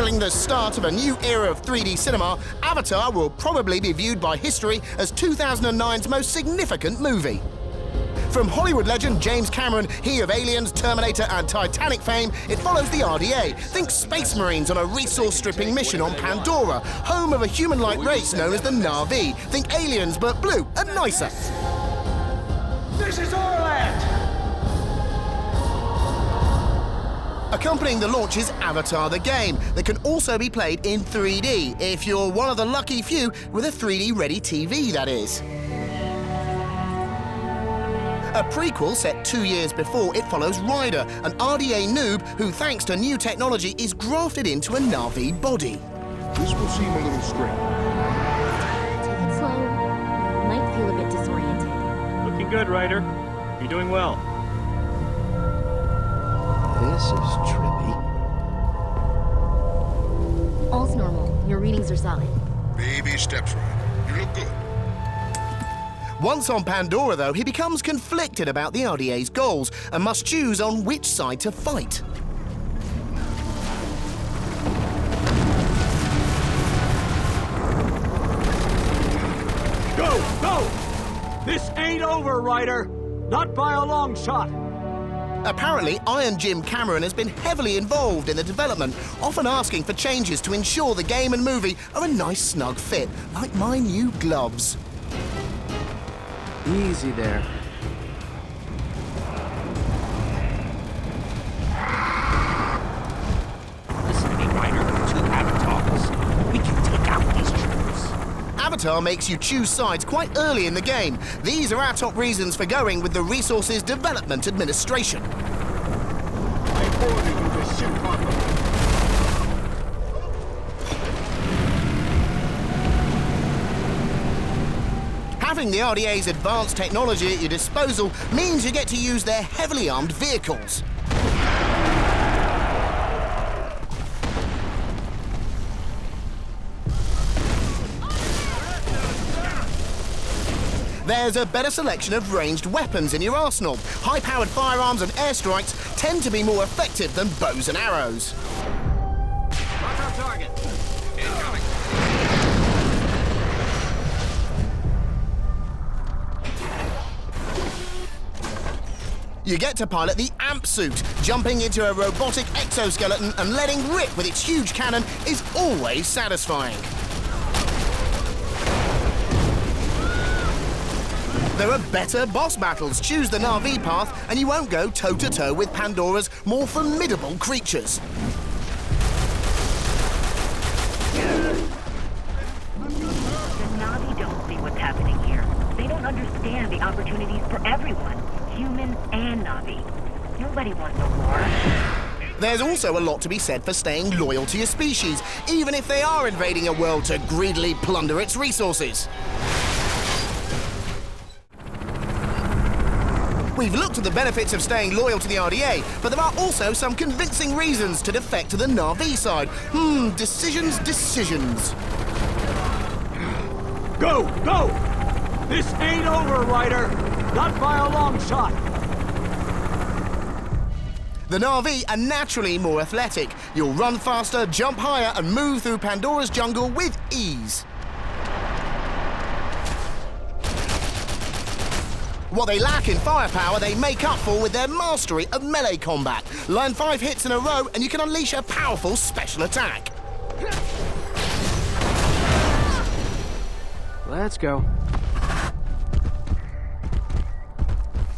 heralding the start of a new era of 3D cinema, Avatar will probably be viewed by history as 2009's most significant movie. From Hollywood legend James Cameron, he of Aliens, Terminator and Titanic fame, it follows the RDA. Think Space Marines on a resource-stripping mission on Pandora, home of a human-like race known as the Na'vi. Think aliens, but blue and nicer. This is our land! Accompanying the launch is Avatar the game that can also be played in 3D, if you're one of the lucky few with a 3D-ready TV, that is. A prequel set 2 years before, it follows Ryder, an RDA noob who, thanks to new technology, is grafted into a Na'vi body. This will seem a little strange. Take it slow. You might feel a bit disoriented. Looking good, Ryder. You're doing well. This is trippy. All's normal. Your readings are solid. Baby steps, right. You look good. Once on Pandora, though, he becomes conflicted about the RDA's goals and must choose on which side to fight. Go! Go! This ain't over, Ryder! Not by a long shot! Apparently, Iron Jim Cameron has been heavily involved in the development, often asking for changes to ensure the game and movie are a nice, snug fit, like my new gloves. Easy there. Listen to me, Ryder. 2 avatars. We can take out these troops. Avatar makes you choose sides quite early in the game. These are our top reasons for going with the Resources Development Administration. I order you to shoot on them. Having the RDA's advanced technology at your disposal means you get to use their heavily armed vehicles. There's a better selection of ranged weapons in your arsenal. High-powered firearms and airstrikes tend to be more effective than bows and arrows. Mark our target. Incoming. You get to pilot the AMP suit. Jumping into a robotic exoskeleton and letting rip with its huge cannon is always satisfying. There are better boss battles. Choose the Na'vi path and you won't go toe-to-toe with Pandora's more formidable creatures. The Na'vi don't see what's happening here. They don't understand the opportunities for everyone, humans and Na'vi. Nobody wants a war. There's also a lot to be said for staying loyal to your species, even if they are invading a world to greedily plunder its resources. We've looked at the benefits of staying loyal to the RDA, but there are also some convincing reasons to defect to the Na'vi side. Decisions. Go! Go! This ain't over, Ryder! Not by a long shot! The Na'vi are naturally more athletic. You'll run faster, jump higher, and move through Pandora's jungle with ease. What they lack in firepower, they make up for with their mastery of melee combat. Land 5 hits in a row, and you can unleash a powerful special attack. Let's go.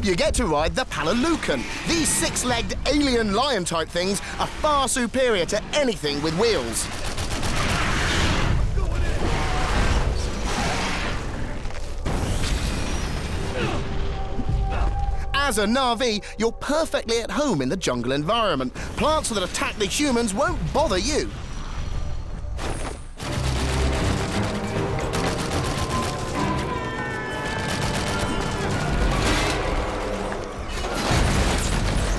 You get to ride the Palalucan. These 6-legged alien lion-type things are far superior to anything with wheels. As a Na'vi, you're perfectly at home in the jungle environment. Plants that attack the humans won't bother you.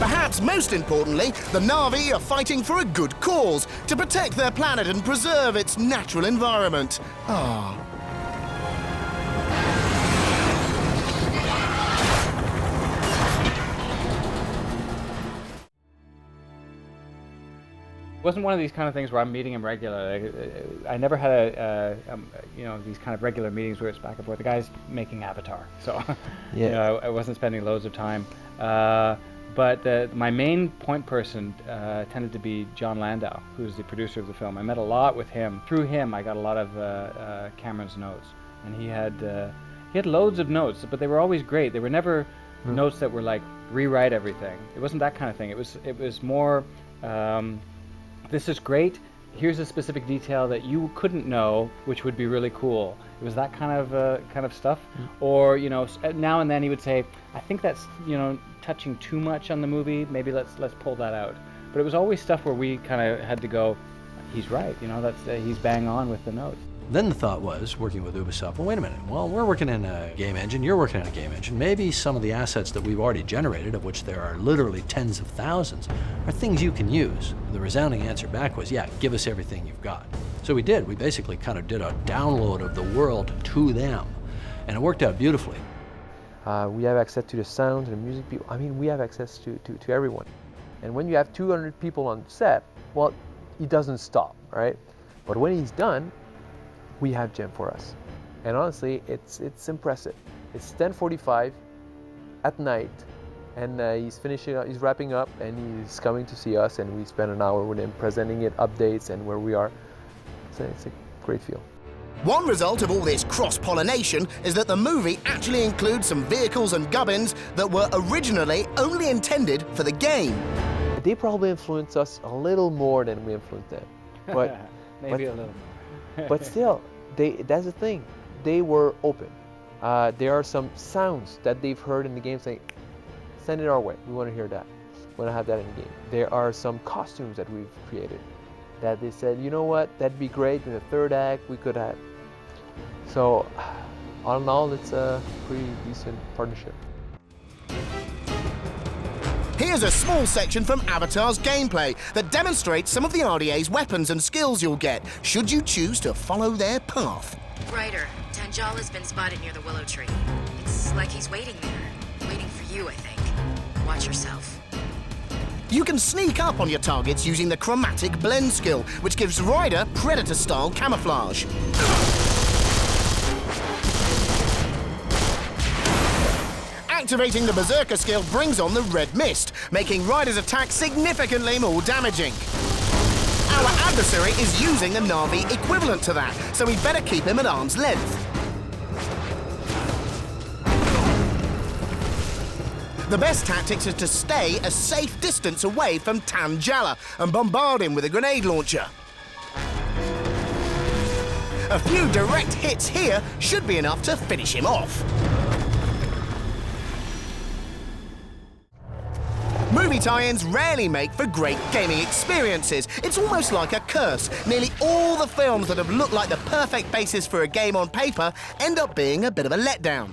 Perhaps most importantly, the Na'vi are fighting for a good cause, to protect their planet and preserve its natural environment. wasn't one of these kind of things where I'm meeting him regularly. I never had these kind of regular meetings where it's back and forth. The guy's making Avatar, so I wasn't spending loads of time. But my main point person tended to be John Landau, who's the producer of the film. I met a lot with him. Through him, I got a lot of Cameron's notes, and he had loads of notes, but they were always great. They were never notes that were like rewrite everything. It wasn't that kind of thing. It was more. This is great. Here's a specific detail that you couldn't know, which would be really cool. It was that kind of stuff. Or now and then he would say, I think that's touching too much on the movie. Maybe let's pull that out. But it was always stuff where we kind of had to go, he's right. He's bang on with the notes. Then the thought was, working with Ubisoft, well, wait a minute. Well, we're working in a game engine, you're working in a game engine. Maybe some of the assets that we've already generated, of which there are literally tens of thousands, are things you can use. The resounding answer back was, yeah, give us everything you've got. So we did. We basically kind of did a download of the world to them. And it worked out beautifully. We have access to the sound and the music people. I mean, we have access to everyone. And when you have 200 people on set, well, he doesn't stop, right? But when he's done, we have Jim for us. And honestly, it's impressive. It's 10:45 at night, and he's wrapping up, and he's coming to see us, and we spend an hour with him presenting it, updates, and where we are. So it's a great feel. One result of all this cross-pollination is that the movie actually includes some vehicles and gubbins that were originally only intended for the game. They probably influenced us a little more than we influenced them. But, Maybe a little more. But still, that's the thing. They were open. There are some sounds that they've heard in the game saying, send it our way. We want to hear that. We want to have that in the game. There are some costumes that we've created that they said, you know what, that'd be great in the third act, we could have. So, all in all, it's a pretty decent partnership. Here's a small section from Avatar's gameplay that demonstrates some of the RDA's weapons and skills you'll get, should you choose to follow their path. Ryder, Tanjala's been spotted near the willow tree. It's like he's waiting there. Waiting for you, I think. Watch yourself. You can sneak up on your targets using the chromatic blend skill, which gives Ryder Predator-style camouflage. Activating the Berserker skill brings on the red mist, making Ryder's attack significantly more damaging. Our adversary is using a Na'vi equivalent to that, so we'd better keep him at arm's length. The best tactics is to stay a safe distance away from Tanjala and bombard him with a grenade launcher. A few direct hits here should be enough to finish him off. Movie tie-ins rarely make for great gaming experiences. It's almost like a curse. Nearly all the films that have looked like the perfect basis for a game on paper end up being a bit of a letdown.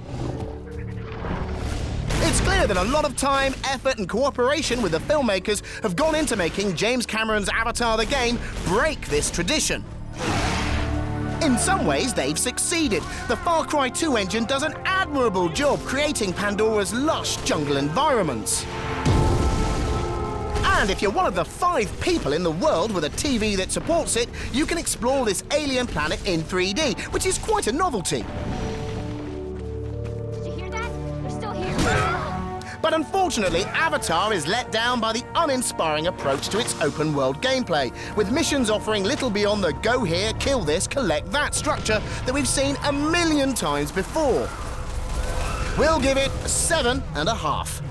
It's clear that a lot of time, effort and cooperation with the filmmakers have gone into making James Cameron's Avatar the game break this tradition. In some ways, they've succeeded. The Far Cry 2 engine does an admirable job creating Pandora's lush jungle environments. And if you're one of the 5 people in the world with a TV that supports it, you can explore this alien planet in 3D, which is quite a novelty. Did you hear that? They're still here. But unfortunately, Avatar is let down by the uninspiring approach to its open-world gameplay, with missions offering little beyond the go here, kill this, collect that structure that we've seen a million times before. We'll give it 7.5.